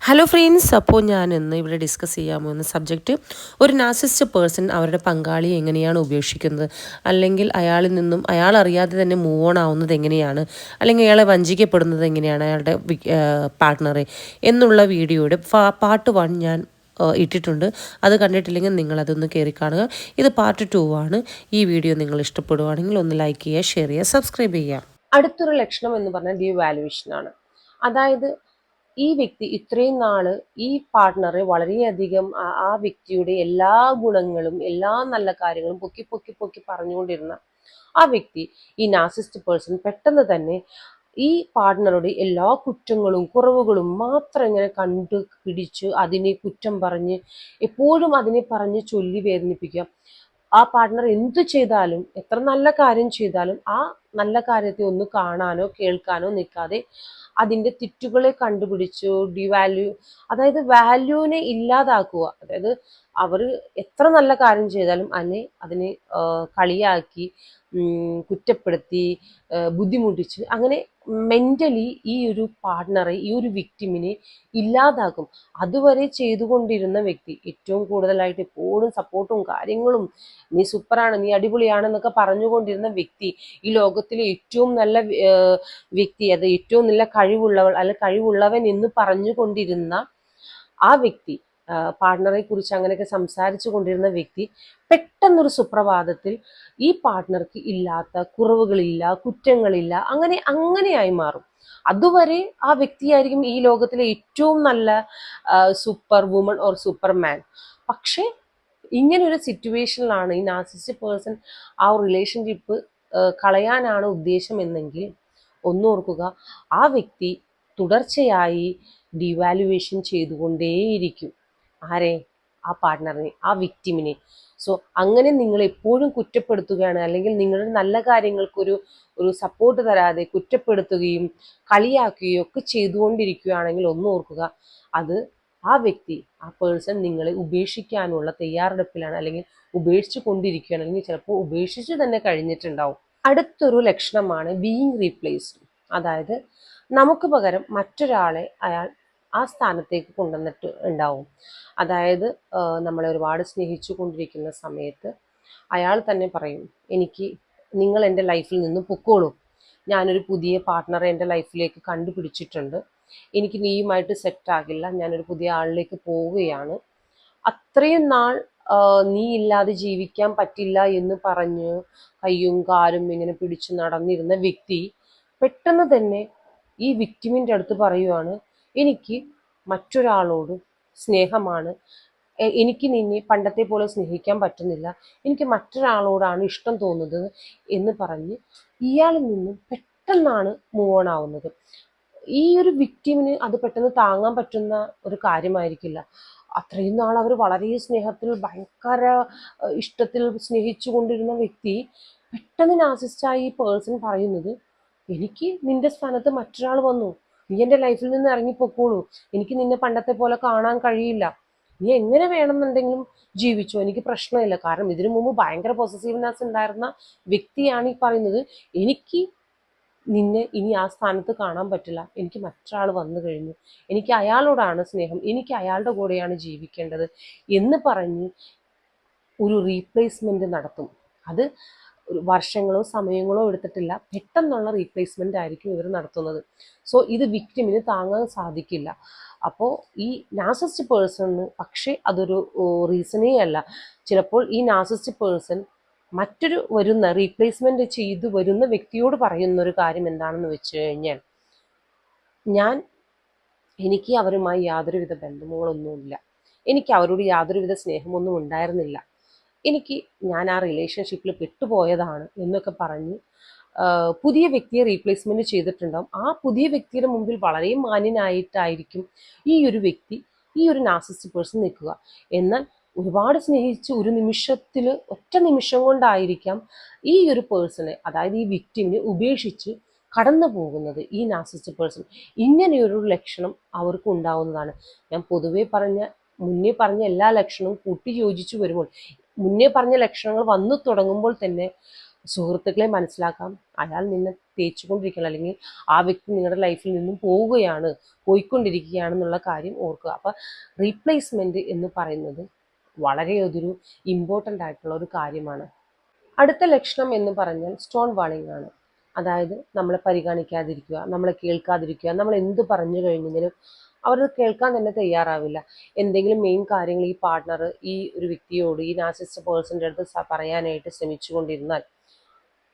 Hello friends, അപ്പോൾ ഞാൻ ഇന്ന് ഇവിടെ ഡിസ്കസ് ചെയ്യാൻ പോകുന്ന സബ്ജക്റ്റ് ഒരു നാർസിസിസ്റ്റ് പേഴ്സൺ അവരുടെ പങ്കാളിയെ എങ്ങനെയാണ് ഉപേക്ഷിക്കുന്നത്, അല്ലെങ്കിൽ അയാളിൽ നിന്നും അയാൾ അറിയാതെ തന്നെ മൂവ് ഓൺ ആവുന്നത് എങ്ങനെയാണ്, അല്ലെങ്കിൽ അയാളെ വഞ്ചിക്കപ്പെടുന്നത് എങ്ങനെയാണ് അയാളുടെ പാർട്ട്ണറെ എന്നുള്ള വീഡിയോയുടെ പാർട്ട് 1 ഞാൻ ഇട്ടിട്ടുണ്ട്. അത് കണ്ടിട്ടില്ലെങ്കിൽ നിങ്ങളതൊന്ന് കയറി കാണുക. ഇത് പാർട്ട് 2 ആണ്. ഈ വീഡിയോ നിങ്ങൾ ഇഷ്ടപ്പെടുവാണെങ്കിൽ ഒന്ന് ലൈക്ക് ചെയ്യുക, ഷെയർ ചെയ്യുക, സബ്സ്ക്രൈബ് ചെയ്യുക. അടുത്തൊരു ലക്ഷണം എന്ന് പറഞ്ഞാൽ ഡീവാലുവേഷൻ ആണ്. അതായത് ഈ വ്യക്തി ഇത്രയും നാള് ഈ പാർട്ട്ണറെ വളരെയധികം ആ വ്യക്തിയുടെ എല്ലാ ഗുണങ്ങളും എല്ലാ നല്ല കാര്യങ്ങളും പൊക്കി പൊക്കി പൊക്കി പറഞ്ഞുകൊണ്ടിരുന്ന ആ വ്യക്തി, ഈ നാർസിസിസ്റ്റ് പേഴ്സൺ, പെട്ടെന്ന് തന്നെ ഈ പാർട്ട്ണറുടെ എല്ലാ കുറ്റങ്ങളും കുറവുകളും മാത്രം ഇങ്ങനെ കണ്ടു പിടിച്ച് അതിനെ കുറ്റം പറഞ്ഞ് എപ്പോഴും അതിനെ പറഞ്ഞ് ചൊല്ലി വേദനിപ്പിക്കുക. ആ പാർട്ട്ണർ എന്തു ചെയ്താലും, എത്ര നല്ല കാര്യം ചെയ്താലും ആ നല്ല കാര്യത്തെ ഒന്ന് കാണാനോ കേൾക്കാനോ നിൽക്കാതെ അതിൻ്റെ തെറ്റുകളെ കണ്ടുപിടിച്ചു അതായത് വാല്യൂവിനെ ഇല്ലാതാക്കുക. അതായത് അവർ എത്ര നല്ല കാര്യം ചെയ്താലും അതിനെ കളിയാക്കി, കുറ്റപ്പെടുത്തി, ബുദ്ധിമുട്ടിച്ച്, അങ്ങനെ മെൻ്റലി ഈ ഒരു പാർട്ട്ണറെ, ഈ ഒരു വിക്ടിമിനെ ഇല്ലാതാക്കും. അതുവരെ ചെയ്തുകൊണ്ടിരുന്ന വ്യക്തി, ഏറ്റവും കൂടുതലായിട്ട് എപ്പോഴും സപ്പോർട്ടും കാര്യങ്ങളും, നീ സൂപ്പറാണ്, നീ അടിപൊളിയാണെന്നൊക്കെ പറഞ്ഞുകൊണ്ടിരുന്ന വ്യക്തി, ഈ ലോകത്തിലെ ഏറ്റവും നല്ല വ്യക്തി, അത് ഏറ്റവും നല്ല കഴിവുള്ളവൾ അല്ല കഴിവുള്ളവൻ എന്ന് പറഞ്ഞുകൊണ്ടിരുന്ന ആ വ്യക്തി, പാർട്ട്ണറെ കുറിച്ച് അങ്ങനെയൊക്കെ സംസാരിച്ചു കൊണ്ടിരുന്ന വ്യക്തി, പെട്ടെന്നൊരു സുപ്രഭാതത്തിൽ ഈ പാർട്ട്ണർക്ക് ഇല്ലാത്ത കുറവുകളില്ല, കുറ്റങ്ങളില്ല, അങ്ങനെയായി മാറും. അതുവരെ ആ വ്യക്തിയായിരിക്കും ഈ ലോകത്തിലെ ഏറ്റവും നല്ല സൂപ്പർ വുമൺ ഓർ സൂപ്പർ മാൻ. പക്ഷെ ഇങ്ങനെ ഒരു സിറ്റുവേഷനിലാണ് ഈ നാർസിസിസ്റ്റ് പേഴ്സൺ ആ റിലേഷൻഷിപ്പ് കളയാനാണ് ഉദ്ദേശം എന്നെങ്കിൽ ഒന്നോർക്കുക, ആ വ്യക്തി തുടർച്ചയായി ഡിവാലുവേഷൻ ചെയ്തുകൊണ്ടേയിരിക്കും. ആരെ? ആ പാർട്ട്ണറിനെ, ആ വിക്ടിമിനെ. സോ അങ്ങനെ നിങ്ങൾ എപ്പോഴും കുറ്റപ്പെടുത്തുകയാണ്, അല്ലെങ്കിൽ നിങ്ങളുടെ നല്ല കാര്യങ്ങൾക്കൊരു സപ്പോർട്ട് തരാതെ കുറ്റപ്പെടുത്തുകയും കളിയാക്കുകയും ഒക്കെ ചെയ്തുകൊണ്ടിരിക്കുകയാണെങ്കിൽ ഒന്ന് ഓർക്കുക, അത് ആ വ്യക്തി, ആ പേഴ്സൺ നിങ്ങളെ ഉപേക്ഷിക്കാനുള്ള തയ്യാറെടുപ്പിലാണ്, അല്ലെങ്കിൽ ഉപേക്ഷിച്ചു കൊണ്ടിരിക്കുകയാണ്, അല്ലെങ്കിൽ ചിലപ്പോൾ ഉപേക്ഷിച്ച് തന്നെ കഴിഞ്ഞിട്ടുണ്ടാവും. അടുത്തൊരു ലക്ഷണമാണ് ബീയിങ് റീപ്ലേസ്ഡ്. അതായത് നമുക്ക് പകരം മറ്റൊരാളെ അയാൾ ആ സ്ഥാനത്തേക്ക് കൊണ്ടുവന്നിട്ട് ഉണ്ടാവും. അതായത് നമ്മളെ ഒരുപാട് സ്നേഹിച്ചു കൊണ്ടിരിക്കുന്ന സമയത്ത് അയാൾ തന്നെ പറയും, നിങ്ങൾ എൻ്റെ ലൈഫിൽ നിന്ന് പൊക്കോളൂ, ഞാനൊരു പുതിയ പാർട്ട്ണറെ എൻ്റെ ലൈഫിലേക്ക് കണ്ടുപിടിച്ചിട്ടുണ്ട്, എനിക്ക് നീയുമായിട്ട് സെറ്റാകില്ല, ഞാനൊരു പുതിയ ആളിലേക്ക് പോവുകയാണ്, അത്രയും നാൾ നീ ഇല്ലാതെ ജീവിക്കാൻ പറ്റില്ല എന്ന് പറഞ്ഞ് കയ്യും കാലും ഇങ്ങനെ പിടിച്ചു നടന്നിരുന്ന വ്യക്തി പെട്ടെന്ന് തന്നെ ഈ വിക്ടിമിൻ്റെ അടുത്ത് പറയുവാണ്, എനിക്ക് മറ്റൊരാളോട് സ്നേഹമാണ്, എനിക്ക് നിന്നെ പണ്ടത്തെ പോലെ സ്നേഹിക്കാൻ പറ്റുന്നില്ല, എനിക്ക് മറ്റൊരാളോടാണ് ഇഷ്ടം തോന്നുന്നത് എന്ന് പറഞ്ഞ് ഇയാളിൽ നിന്നും പെട്ടെന്നാണ് മൂവ് ഓൺ ആവുന്നത്. ഈ ഒരു വിക്ടിമിന് അത് പെട്ടെന്ന് താങ്ങാൻ പറ്റുന്ന ഒരു കാര്യമായിരിക്കില്ല. അത്രയും നാൾ അവർ വളരെ സ്നേഹത്തിൽ, ഭയങ്കര ഇഷ്ടത്തിൽ സ്നേഹിച്ചു കൊണ്ടിരുന്ന വ്യക്തി പെട്ടെന്ന് നാർസിസ്റ്റായി ഈ പേഴ്സൺ പറയുന്നത്, എനിക്ക് നിന്റെ സ്ഥാനത്ത് മറ്റൊരാൾ വന്നു, നീ എൻ്റെ ലൈഫിൽ നിന്ന് ഇറങ്ങിപ്പോക്കോളൂ, എനിക്ക് നിന്നെ പണ്ടത്തെ പോലെ കാണാൻ കഴിയില്ല, നീ എങ്ങനെ വേണമെന്നുണ്ടെങ്കിലും ജീവിച്ചോ, എനിക്ക് പ്രശ്നമില്ല. കാരണം ഇതിനു മുമ്പ് ഭയങ്കര പൊസസീവ്നെസ് ഉണ്ടായിരുന്ന വ്യക്തിയാണ് ഈ പറയുന്നത്, എനിക്ക് നിന്നെ ഇനി ആ സ്ഥാനത്ത് കാണാൻ പറ്റില്ല, എനിക്ക് മറ്റൊരാൾ വന്നു കഴിഞ്ഞു, എനിക്ക് അയാളോടാണ് സ്നേഹം, എനിക്ക് അയാളുടെ കൂടെയാണ് ജീവിക്കേണ്ടത് എന്ന് പറഞ്ഞ് ഒരു റീപ്ലേസ്മെന്റ് നടത്തും. അത് വർഷങ്ങളോ സമയങ്ങളോ എടുത്തിട്ടില്ല, പെട്ടെന്നുള്ള റീപ്ലേസ്മെന്റ് ആയിരിക്കും ഇവർ നടത്തുന്നത്. സോ ഇത് വിക്ടിമിന് താങ്ങാൻ സാധിക്കില്ല. അപ്പോൾ ഈ നാർസിസിസ്റ്റ് പേഴ്സണിന് പക്ഷേ അതൊരു റീസണേ അല്ല. ചിലപ്പോൾ ഈ നാർസിസിസ്റ്റ് പേഴ്സൺ മറ്റൊരു റീപ്ലേസ്മെന്റ് ചെയ്തു വരുന്ന വ്യക്തിയോട് പറയുന്ന ഒരു കാര്യം എന്താണെന്ന് വെച്ച് കഴിഞ്ഞാൽ, എനിക്ക് അവരുമായി യാതൊരുവിധ ബന്ധങ്ങളൊന്നുമില്ല, എനിക്ക് അവരോട് യാതൊരുവിധ സ്നേഹമൊന്നും ഉണ്ടായിരുന്നില്ല, ഞാൻ ആ റിലേഷൻഷിപ്പിൽ പെട്ടുപോയതാണ് എന്നൊക്കെ പറഞ്ഞ് പുതിയ വ്യക്തിയെ റീപ്ലേസ്മെന്റ് ചെയ്തിട്ടുണ്ടാവും. ആ പുതിയ വ്യക്തിയുടെ മുമ്പിൽ വളരെ മാന്യനായിട്ടായിരിക്കും ഈ ഒരു വ്യക്തി, ഈ ഒരു നാർസിസിസ്റ്റ് പേഴ്സൺ നിൽക്കുക. എന്നാൽ ഒരുപാട് സ്നേഹിച്ച് ഒറ്റ നിമിഷം കൊണ്ടായിരിക്കാം ഈ ഒരു പേഴ്സണെ, അതായത് ഈ വിക്ടിമിനെ ഉപേക്ഷിച്ച് കടന്നു പോകുന്നത് ഈ നാർസിസിസ്റ്റ് പേഴ്സൺ. ഇങ്ങനെയൊരു ലക്ഷണം അവർക്ക് ഉണ്ടാവുന്നതാണ്. ഞാൻ മുന്നേ പറഞ്ഞ എല്ലാ ലക്ഷണവും കൂട്ടി യോജിച്ചു വരുമ്പോൾ, മുന്നേ പറഞ്ഞ ലക്ഷണങ്ങൾ വന്നു തുടങ്ങുമ്പോൾ തന്നെ സുഹൃത്തുക്കളെ മനസ്സിലാക്കാം, അയാൾ നിന്നെ തേച്ചുകൊണ്ടിരിക്കണം, അല്ലെങ്കിൽ ആ വ്യക്തി നിങ്ങളുടെ ലൈഫിൽ നിന്നും പോയിക്കൊണ്ടിരിക്കുകയാണെന്നുള്ള കാര്യം ഓർക്കുക. അപ്പം റീപ്ലേസ്മെൻറ്റ് എന്ന് പറയുന്നത് വളരെ ഒരു ഇമ്പോർട്ടൻ്റ് ആയിട്ടുള്ള ഒരു കാര്യമാണ്. അടുത്ത ലക്ഷണം എന്ന് പറഞ്ഞാൽ സ്റ്റോൺ വാളിംഗ് ആണ്. അതായത് നമ്മളെ പരിഗണിക്കാതിരിക്കുക, നമ്മളെ കേൾക്കാതിരിക്കുക, നമ്മൾ എന്ത് പറഞ്ഞു കഴിഞ്ഞെങ്കിലും അവർ കേൾക്കാൻ തന്നെ തയ്യാറാവില്ല. എന്തെങ്കിലും മെയിൻ കാര്യങ്ങൾ ഈ പാർട്ട്ണർ ഈ ഒരു വ്യക്തിയോട്, ഈ നാർസിസിസ്റ്റ് പേഴ്സൻ്റെ അടുത്ത് പറയാനായിട്ട് ശ്രമിച്ചു കൊണ്ടിരുന്നാൽ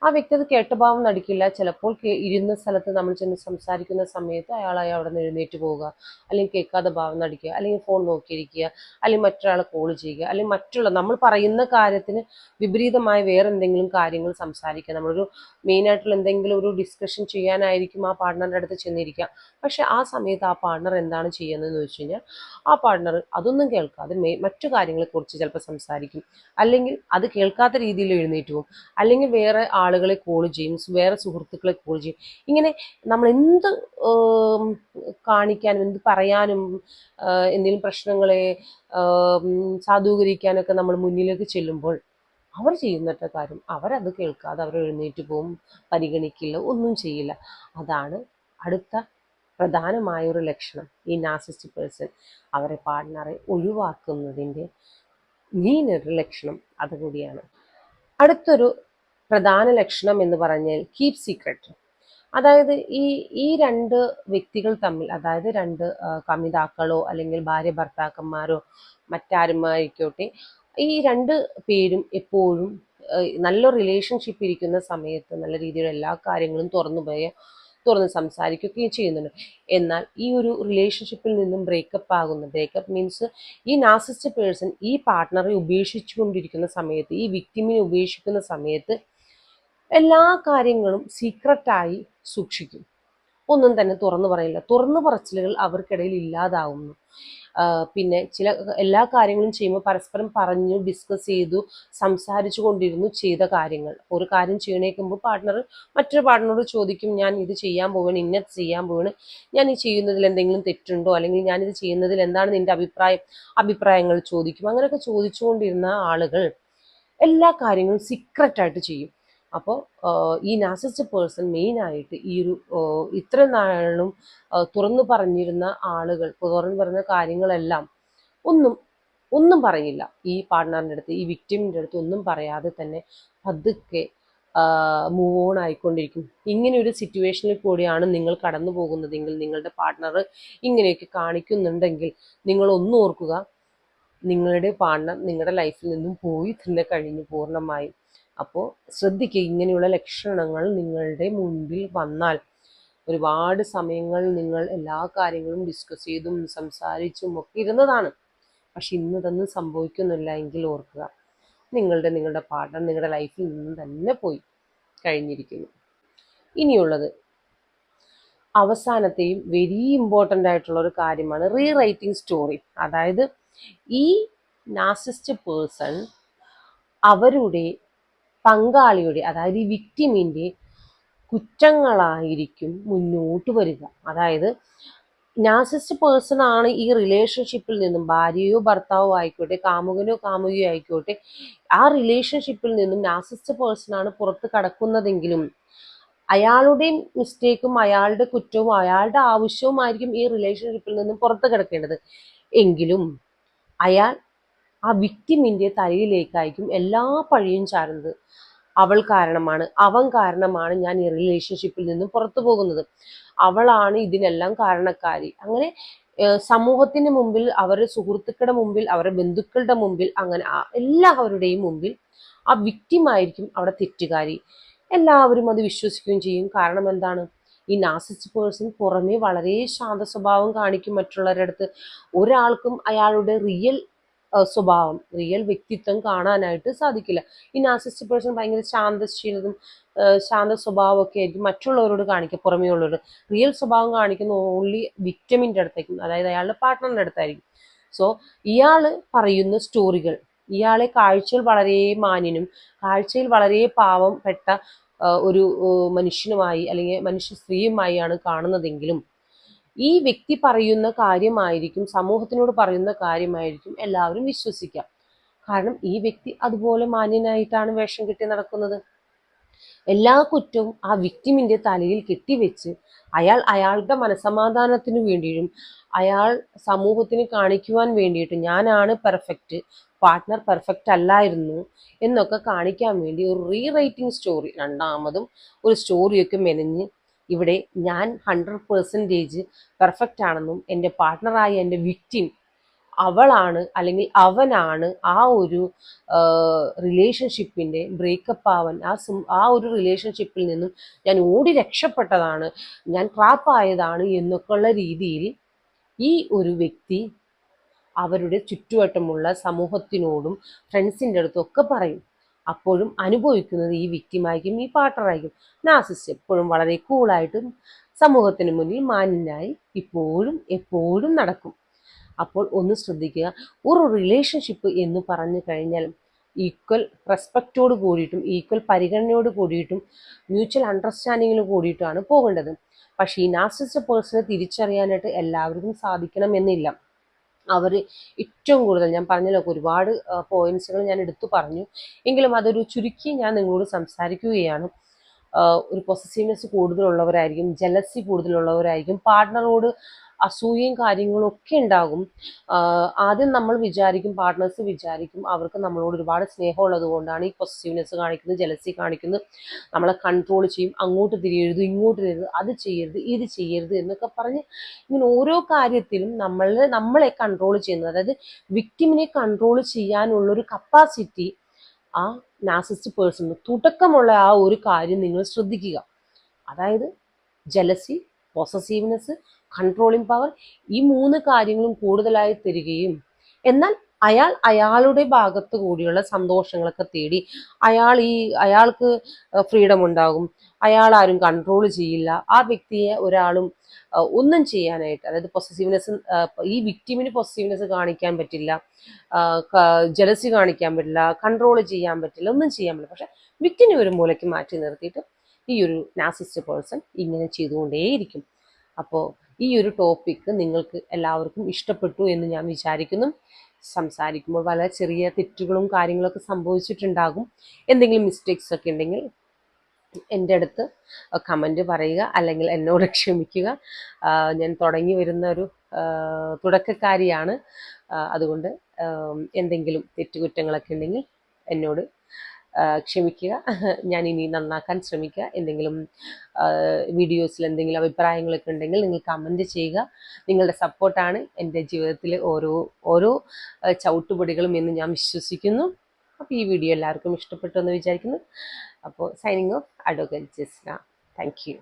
ആ വ്യക്തി അത് കേട്ടഭാവം നടിക്കില്ല. ചിലപ്പോൾ ഇരുന്ന സ്ഥലത്ത് നമ്മൾ ചെന്ന് സംസാരിക്കുന്ന സമയത്ത് അയാളായി അവിടെ നിന്ന് എഴുന്നേറ്റ് പോവുക, അല്ലെങ്കിൽ കേൾക്കാതെ ഭാവം നടിക്കുക, അല്ലെങ്കിൽ ഫോൺ നോക്കിയിരിക്കുക, അല്ലെങ്കിൽ മറ്റൊരാളെ കോൾ ചെയ്യുക, അല്ലെങ്കിൽ മറ്റുള്ള നമ്മൾ പറയുന്ന കാര്യത്തിന് വിപരീതമായ വേറെ എന്തെങ്കിലും കാര്യങ്ങൾ സംസാരിക്കുക. നമ്മളൊരു മെയിനായിട്ടുള്ള എന്തെങ്കിലും ഒരു ഡിസ്കഷൻ ചെയ്യാനായിരിക്കും ആ പാർട്ട്ണറിൻ്റെ അടുത്ത് ചെന്നിരിക്കുക. പക്ഷെ ആ സമയത്ത് ആ പാർട്ട്ണർ എന്താണ് ചെയ്യുന്നതെന്ന് വെച്ച് കഴിഞ്ഞാൽ ആ പാർട്ട്ണർ അതൊന്നും കേൾക്കാതെ മറ്റു കാര്യങ്ങളെക്കുറിച്ച് ചിലപ്പോൾ സംസാരിക്കും, അല്ലെങ്കിൽ അത് കേൾക്കാത്ത രീതിയിൽ എഴുന്നേറ്റ് പോകും, അല്ലെങ്കിൽ വേറെ ആളുകളെ കോൾ ചെയ്യും, വേറെ സുഹൃത്തുക്കളെ കോൾ ചെയ്യും. ഇങ്ങനെ നമ്മൾ എന്ത് കാണിക്കാനും എന്ത് പറയാനും എന്തെങ്കിലും പ്രശ്നങ്ങളെ സാധൂകരിക്കാനൊക്കെ നമ്മൾ മുന്നിലേക്ക് ചെല്ലുമ്പോൾ അവർ ചെയ്യുന്നിട്ട കാര്യം അവരത് കേൾക്കാതെ അവർ എഴുന്നേറ്റ് പോകും, പരിഗണിക്കില്ല, ഒന്നും ചെയ്യില്ല. അതാണ് അടുത്ത പ്രധാനമായ ഒരു ലക്ഷണം. ഈ നാർസിസിസ്റ്റിക് പേഴ്സൺ അവരെ പാർട്ട്ണറെ ഒഴിവാക്കുന്നതിൻ്റെ മെയിനൊരു ലക്ഷണം അതുകൂടിയാണ്. അടുത്തൊരു പ്രധാന ലക്ഷണം എന്ന് പറഞ്ഞാൽ കീപ് സീക്രട്ട്. അതായത് ഈ രണ്ട് വ്യക്തികൾ തമ്മിൽ, അതായത് രണ്ട് കമിതാക്കളോ അല്ലെങ്കിൽ ഭാര്യ ഭർത്താക്കന്മാരോ മറ്റാരുമായിക്കോട്ടെ, ഈ രണ്ട് പേരും എപ്പോഴും നല്ല റിലേഷൻഷിപ്പ് ഇരിക്കുന്ന സമയത്ത് നല്ല രീതിയിൽ എല്ലാ കാര്യങ്ങളും തുറന്ന് സംസാരിക്കുകയും ചെയ്യുന്നുണ്ട്. എന്നാൽ ഈ ഒരു റിലേഷൻഷിപ്പിൽ നിന്നും ബ്രേക്കപ്പ് മീൻസ് ഈ നാർസിസിസ്റ്റ് പേഴ്സൺ ഈ പാർട്ട്ണറെ ഉപേക്ഷിച്ചു കൊണ്ടിരിക്കുന്ന സമയത്ത്, ഈ വിക്ടിമിനെ ഉപേക്ഷിക്കുന്ന സമയത്ത് എല്ലാ കാര്യങ്ങളും സീക്രട്ടായി സൂക്ഷിക്കും. ഒന്നും തന്നെ തുറന്നു പറയില്ല. തുറന്നു പറച്ചിലുകൾ അവർക്കിടയിൽ ഇല്ലാതാവുന്നു. പിന്നെ എല്ലാ കാര്യങ്ങളും ചെയ്യുമ്പോൾ പരസ്പരം പറഞ്ഞു ഡിസ്കസ് ചെയ്തു സംസാരിച്ചു കൊണ്ടിരുന്നു ചെയ്ത കാര്യങ്ങൾ. ഒരു കാര്യം ചെയ്യണേക്കുമ്പോൾ മറ്റൊരു പാർട്ട്ണറോട് ചോദിക്കും, ഞാൻ ഇത് ചെയ്യാൻ പോവാണ്, ഇന്നത് ചെയ്യാൻ പോവാണ്, ഞാൻ ഈ ചെയ്യുന്നതിൽ എന്തെങ്കിലും തെറ്റുണ്ടോ, അല്ലെങ്കിൽ ഞാനിത് ചെയ്യുന്നതിൽ എന്താണ് നിന്റെ അഭിപ്രായങ്ങൾ ചോദിക്കും. അങ്ങനെയൊക്കെ ചോദിച്ചുകൊണ്ടിരുന്ന ആളുകൾ എല്ലാ കാര്യങ്ങളും സീക്രട്ടായിട്ട് ചെയ്യും. അപ്പോൾ ഈ നാർസിസിസ്റ്റ് പേഴ്സൺ മെയിനായിട്ട് ഈ ഒരു ഇത്ര നാളും തുറന്നു പറഞ്ഞിരുന്ന ആളുകൾ, തുറന്നു പറഞ്ഞ കാര്യങ്ങളെല്ലാം ഒന്നും പറയില്ല. ഈ പാർട്ട്ണറിൻ്റെ അടുത്ത്, ഈ വിക്ടിമിൻ്റെ അടുത്ത് ഒന്നും പറയാതെ തന്നെ പതുക്കെ മൂവ് ഓൺ ആയിക്കൊണ്ടിരിക്കും. ഇങ്ങനെ ഒരു സിറ്റുവേഷനിൽ കൂടിയാണ് നിങ്ങൾ കടന്നു പോകുന്നതെങ്കിൽ, നിങ്ങളുടെ പാർട്ട്ണർ ഇങ്ങനെയൊക്കെ കാണിക്കുന്നുണ്ടെങ്കിൽ, നിങ്ങൾ ഒന്ന് ഓർക്കുക, നിങ്ങളുടെ പാർട്ട്ണർ നിങ്ങളുടെ ലൈഫിൽ നിന്നും പോയി തന്നെ കഴിഞ്ഞു പൂർണ്ണമായും. അപ്പോൾ ശ്രദ്ധിക്കുക, ഇങ്ങനെയുള്ള ലക്ഷണങ്ങൾ നിങ്ങളുടെ മുൻപിൽ വന്നാൽ ഒരുപാട് സമയങ്ങൾ നിങ്ങൾ എല്ലാ കാര്യങ്ങളും ഡിസ്കസ് ചെയ്തും സംസാരിച്ചും ഒക്കെ ഇരുന്നതാണ്. പക്ഷെ ഇന്നിതൊന്നും സംഭവിക്കുന്നില്ല എങ്കിൽ ഓർക്കുക, നിങ്ങളുടെ പാർട്ട്ണർ നിങ്ങളുടെ ലൈഫിൽ നിന്നും തന്നെ പോയി കഴിഞ്ഞിരിക്കുന്നു. ഇനിയുള്ളത് അവസാനത്തെയും വെരി ഇമ്പോർട്ടൻ്റ് ആയിട്ടുള്ള ഒരു കാര്യമാണ് റീറൈറ്റിംഗ് സ്റ്റോറി. അതായത് ഈ നാർസിസിസ്റ്റ് പേഴ്സൺ അവരുടെ പങ്കാളിയുടെ, അതായത് ഈ വിക്ടിമിൻ്റെ കുറ്റങ്ങളായിരിക്കും മുന്നോട്ട് വരിക. അതായത് നാർസിസിസ്റ്റ് പേഴ്സൺ ആണ് ഈ റിലേഷൻഷിപ്പിൽ നിന്നും, ഭാര്യയോ ഭർത്താവോ ആയിക്കോട്ടെ, കാമുകനോ കാമുകയോ ആയിക്കോട്ടെ, ആ റിലേഷൻഷിപ്പിൽ നിന്നും നാർസിസിസ്റ്റ് പേഴ്സൺ ആണ് പുറത്ത് കടക്കുന്നതെങ്കിലും അയാളുടെ മിസ്റ്റേക്കും അയാളുടെ കുറ്റവും അയാളുടെ ആവശ്യവുമായിരിക്കും ഈ റിലേഷൻഷിപ്പിൽ നിന്നും പുറത്ത് കിടക്കേണ്ടത്. എങ്കിലും അയാൾ ആ വിക്ടിമിൻ്റെ തലയിലേക്കായിരിക്കും എല്ലാ പഴിയും ചാരുന്നത്. അവൾ കാരണമാണ്, അവൻ കാരണമാണ് ഞാൻ ഈ റിലേഷൻഷിപ്പിൽ നിന്നും പുറത്തു പോകുന്നത്, അവളാണ് ഇതിനെല്ലാം കാരണക്കാരി. അങ്ങനെ സമൂഹത്തിന് മുമ്പിൽ, അവരുടെ സുഹൃത്തുക്കളുടെ മുമ്പിൽ, അവരുടെ ബന്ധുക്കളുടെ മുമ്പിൽ, അങ്ങനെ എല്ലാവരുടെയും മുമ്പിൽ ആ വിക്ടിമായിരിക്കും അവിടെ തെറ്റുകാരി. എല്ലാവരും അത് വിശ്വസിക്കുകയും ചെയ്യും. കാരണം എന്താണ്, ഈ നാർസിസിസ്റ്റ് പേഴ്സൺ പുറമേ വളരെ ശാന്ത സ്വഭാവം കാണിക്കും മറ്റുള്ളവരുടെ അടുത്ത്. ഒരാൾക്കും അയാളുടെ റിയൽ സ്വഭാവം, റിയൽ വ്യക്തിത്വം കാണാനായിട്ട് സാധിക്കില്ല. ഈ നാർസിസിസ്റ്റ് പേഴ്സൺ ഭയങ്കര ശാന്ത സ്വഭാവമൊക്കെ ആയിരിക്കും മറ്റുള്ളവരോട് കാണിക്കുക, പുറമേ ഉള്ളവരോട്. റിയൽ സ്വഭാവം കാണിക്കുന്ന ഓൺലി വിക്ടിമിൻ്റെ അടുത്തായിരിക്കും, അതായത് അയാളുടെ പാർട്ട്ണറിൻ്റെ അടുത്തായിരിക്കും. സോ ഇയാൾ പറയുന്ന സ്റ്റോറികൾ, ഇയാളെ കാഴ്ചയിൽ വളരെ മാന്യനും കാഴ്ചയിൽ വളരെ പാവപ്പെട്ട ഒരു മനുഷ്യനുമായി അല്ലെങ്കിൽ മനുഷ്യ സ്ത്രീയുമായാണ് കാണുന്നതെങ്കിലും ഈ വ്യക്തി പറയുന്ന കാര്യമായിരിക്കും, സമൂഹത്തിനോട് പറയുന്ന കാര്യമായിരിക്കും എല്ലാവരും വിശ്വസിക്കുക. കാരണം ഈ വ്യക്തി അതുപോലെ മാന്യനായിട്ടാണ് വേഷം കെട്ടി നടക്കുന്നത്. എല്ലാ കുറ്റവും ആ വിക്ടിമിൻ്റെ തലയിൽ കെട്ടിവെച്ച് അയാളുടെ മനസമാധാനത്തിന് വേണ്ടിയും അയാൾ സമൂഹത്തിന് കാണിക്കുവാൻ വേണ്ടിയിട്ട് ഞാനാണ് പെർഫെക്റ്റ്, പാർട്ട്ണർ പെർഫെക്റ്റ് അല്ലായിരുന്നു എന്നൊക്കെ കാണിക്കാൻ വേണ്ടി ഒരു റീറൈറ്റിംഗ് സ്റ്റോറി, രണ്ടാമതും ഒരു സ്റ്റോറിയൊക്കെ മെനഞ്ഞ് ഇവിടെ ഞാൻ 100% പെർഫെക്റ്റ് ആണെന്നും എൻ്റെ പാർട്ട്ണറായ എൻ്റെ വിക്ടിം അവളാണ് അല്ലെങ്കിൽ അവനാണ് ആ ഒരു റിലേഷൻഷിപ്പിൻ്റെ ബ്രേക്കപ്പ് ആവാൻ ആ ഒരു റിലേഷൻഷിപ്പിൽ നിന്നും ഞാൻ ഓടി രക്ഷപ്പെട്ടതാണ്, ഞാൻ ട്രാപ്പായതാണ് എന്നൊക്കെയുള്ള രീതിയിൽ ഈ ഒരു വ്യക്തി അവരുടെ ചുറ്റുവട്ടമുള്ള സമൂഹത്തിനോടും ഫ്രണ്ട്സിൻ്റെ അടുത്തും ഒക്കെ പറയും. അപ്പോഴും അനുഭവിക്കുന്നത് ഈ വിക്ടിമായിരിക്കും, ഈ പാർട്ട്ണറായിരിക്കും. നാർസിസിസ്റ്റ് എപ്പോഴും വളരെ കൂളായിട്ടും സമൂഹത്തിന് മുന്നിൽ മാന്യനായി ഇപ്പോഴും എപ്പോഴും നടക്കും. അപ്പോൾ ഒന്ന് ശ്രദ്ധിക്കുക, ഒരു റിലേഷൻഷിപ്പ് എന്ന് പറഞ്ഞു കഴിഞ്ഞാൽ ഈക്വൽ റെസ്പെക്റ്റോട് കൂടിയിട്ടും ഈക്വൽ പരിഗണനയോട് കൂടിയിട്ടും മ്യൂച്വൽ അണ്ടർസ്റ്റാൻഡിങ്ങിൽ കൂടിയിട്ടാണ് പോകേണ്ടത്. പക്ഷേ ഈ നാർസിസിസ്റ്റ് പേഴ്സണെ തിരിച്ചറിയാനായിട്ട് എല്ലാവർക്കും സാധിക്കണമെന്നില്ല. അവർ ഏറ്റവും കൂടുതൽ ഞാൻ പറഞ്ഞല്ലോ, ഒരുപാട് പോയിന്റ്സുകൾ ഞാൻ എടുത്തു പറഞ്ഞു, എങ്കിലും അതൊരു ചുരുക്കി ഞാൻ നിങ്ങളോട് സംസാരിക്കുകയാണ്. ഒരു പൊസസീവ്നെസ് കൂടുതലുള്ളവരായിരിക്കും, ജലസി കൂടുതലുള്ളവരായിരിക്കും, പാർട്ട്ണറോട് അസൂയയും കാര്യങ്ങളും ഒക്കെ ഉണ്ടാകും. ആദ്യം നമ്മൾ വിചാരിക്കും, പാർട്ട്നേഴ്സ് വിചാരിക്കും അവർക്ക് നമ്മളോട് ഒരുപാട് സ്നേഹമുള്ളത് കൊണ്ടാണ് ഈ പൊസസീവ്നെസ് കാണിക്കുന്നത്, ജലസി കാണിക്കുന്നത്, നമ്മളെ കൺട്രോൾ ചെയ്യും, അങ്ങോട്ട് തിരിയരുത്, ഇങ്ങോട്ട് തിരിയരുത്, അത് ചെയ്യരുത്, ഇത് ചെയ്യരുത് എന്നൊക്കെ പറഞ്ഞ് ഇങ്ങനെ ഓരോ കാര്യത്തിലും നമ്മളെ കൺട്രോൾ ചെയ്യുന്നത്, അതായത് വിക്ടിമിനെ കൺട്രോൾ ചെയ്യാനുള്ളൊരു കപ്പാസിറ്റി ആ നാർസിസിസ്റ്റ് പേഴ്സൺ തുടക്കമുള്ള ആ ഒരു കാര്യം നിങ്ങൾ ശ്രദ്ധിക്കുക. അതായത് ജലസി, പൊസസീവ്നെസ്, കൺട്രോളിങ് പവർ, ഈ 3 കാര്യങ്ങളും കൂടുതലായി തരികയും എന്നാൽ അയാളുടെ ഭാഗത്ത് കൂടിയുള്ള സന്തോഷങ്ങളൊക്കെ തേടി അയാൾക്ക് ഫ്രീഡം ഉണ്ടാകും, അയാൾ ആരും കൺട്രോൾ ചെയ്യില്ല, ആ വ്യക്തിയെ ഒരാളും ഒന്നും ചെയ്യാനായിട്ട്, അതായത് പൊസസീവ്നെസ്, ഈ വിക്ടിമിന് പൊസസീവ്നെസ് കാണിക്കാൻ പറ്റില്ല, ജലസി കാണിക്കാൻ പറ്റില്ല, കൺട്രോൾ ചെയ്യാൻ പറ്റില്ല, ഒന്നും ചെയ്യാൻ പറ്റില്ല. പക്ഷെ വിക്ടിനെ ഒരു മൂലയ്ക്ക് മാറ്റി നിർത്തിയിട്ട് ഈ ഒരു നാർസിസിസ്റ്റ് പേഴ്സൺ ഇങ്ങനെ ചെയ്തുകൊണ്ടേയിരിക്കും. അപ്പോൾ ഈ ഒരു ടോപ്പിക്ക് നിങ്ങൾക്ക് എല്ലാവർക്കും ഇഷ്ടപ്പെട്ടു എന്ന് ഞാൻ വിചാരിക്കുന്നു. സംസാരിക്കുമ്പോൾ വളരെ ചെറിയ തെറ്റുകളും കാര്യങ്ങളൊക്കെ സംഭവിച്ചിട്ടുണ്ടാകും. എന്തെങ്കിലും മിസ്റ്റേക്സ് ഒക്കെ ഉണ്ടെങ്കിൽ എൻ്റെ അടുത്ത് കമൻറ്റ് പറയുക, അല്ലെങ്കിൽ എന്നോട് ക്ഷമിക്കുക. ഞാൻ തുടങ്ങി വരുന്ന ഒരു തുടക്കക്കാരിയാണ്. അതുകൊണ്ട് എന്തെങ്കിലും തെറ്റുകുറ്റങ്ങളൊക്കെ ഉണ്ടെങ്കിൽ എന്നോട് ക്ഷമിക്കുക. ഞാൻ ഇനി നന്നാക്കാൻ ശ്രമിക്കുക. എന്തെങ്കിലും വീഡിയോസിൽ എന്തെങ്കിലും അഭിപ്രായങ്ങളൊക്കെ ഉണ്ടെങ്കിൽ നിങ്ങൾ കമൻറ്റ് ചെയ്യുക. നിങ്ങളുടെ സപ്പോർട്ടാണ് എൻ്റെ ജീവിതത്തിൽ ഓരോ ചവിട്ടുപടികളും എന്ന് ഞാൻ വിശ്വസിക്കുന്നു. അപ്പോൾ ഈ വീഡിയോ എല്ലാവർക്കും ഇഷ്ടപ്പെട്ടു എന്ന് വിചാരിക്കുന്നു. അപ്പോൾ signing off, advocate Jasna. Thank you.